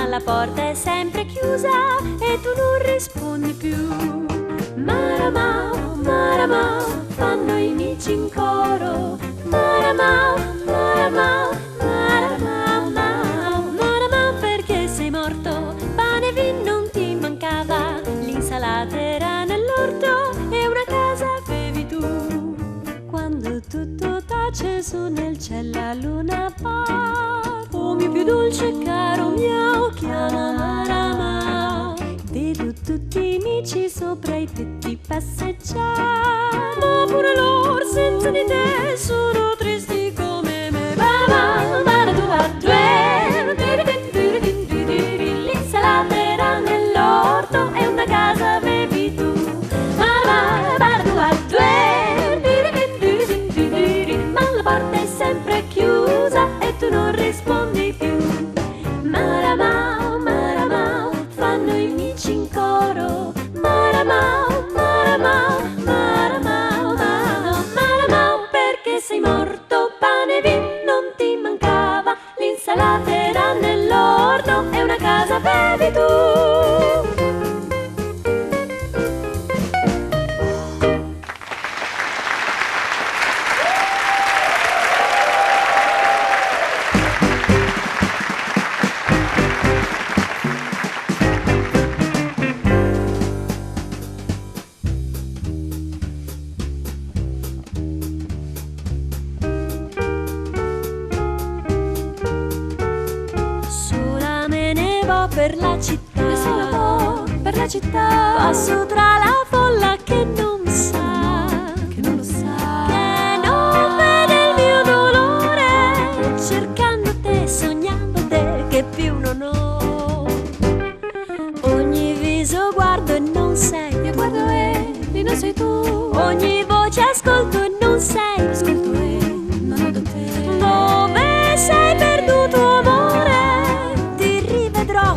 La porta è sempre chiusa e tu non rispondi più. Maramao, maramao, fanno i amici in coro. Maramao, maramao, maramao, maramao, maramao, perché sei morto? Pane e vino non ti mancava, l'insalata era nell'orto e una casa avevi tu. Quando tutto tace su nel cielo la luna appare. Oh mio più dolce caro miau, chiama Maramao. Vedo tutti i amici sopra i tetti passeggiare, ma pure loro senza di te sono tristi come me. Maramao, l'insalata era nell'orto e una casa avevi tu. Maramao, ma la porta è sempre chiusa e tu non rispondi più. Maramao, maramao, fanno i amici in coro. Maramao, maramao, maramao, maramao, maramao, perché sei morto? Pane e vino non ti mancava, l'insalata era nell'orto e una casa avevi tu. Per la città, per la città, passo tra la folla che non sa, che non lo sa, che non vede il mio dolore, cercando te, sognando te, che più non ho. Ogni viso guardo e non sei, io guardo e lì non sei tu. Ogni voce ascolto e non sei, ascolto e non vedo te. Dove sei perduto amore?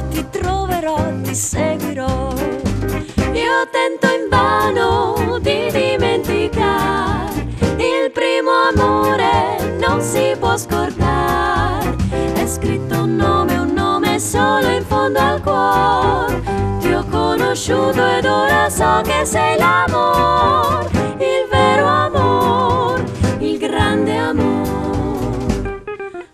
Ti troverò, ti seguirò. Io tento invano di dimenticare, il primo amore non si può scordare. È scritto un nome solo in fondo al cuore. Ti ho conosciuto ed ora so che sei l'amor, il vero amor, il grande amor.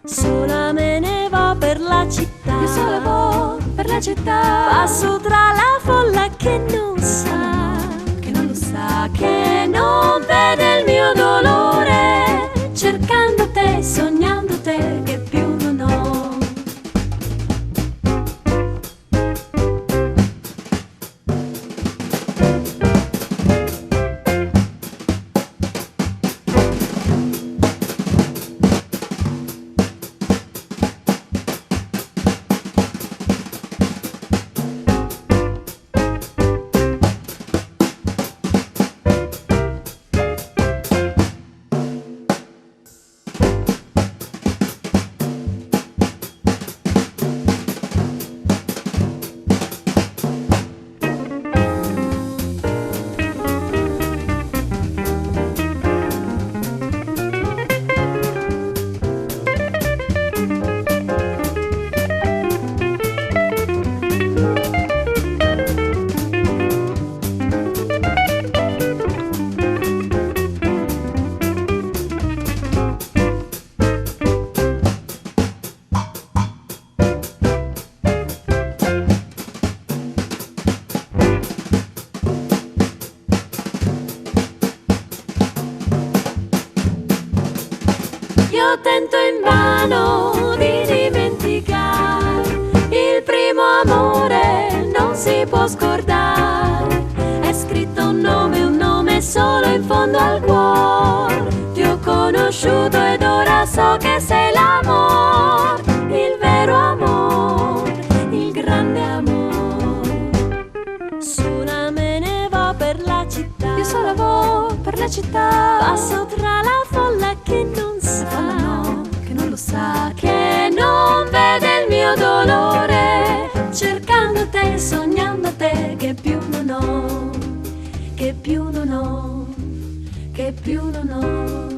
Sola me ne va per la città, io sola vo per la città, passo tra la folla che non sa, che non lo sa, che non vede il mio dolore, cercando te, sognando te, che più non ho. tento invano di dimenticare, il primo amore non si può scordare. È scritto un nome solo in fondo al cuore. Ti ho conosciuto ed ora so che sei l'amore, il vero amore, il grande amore. Sola me ne vo per la città, io sola vo per la città. Passo tra la folla che non sa, no, che non lo sa, che non vede il mio dolore, cercando te, sognando te, che più non ho, che più non ho, che più non ho.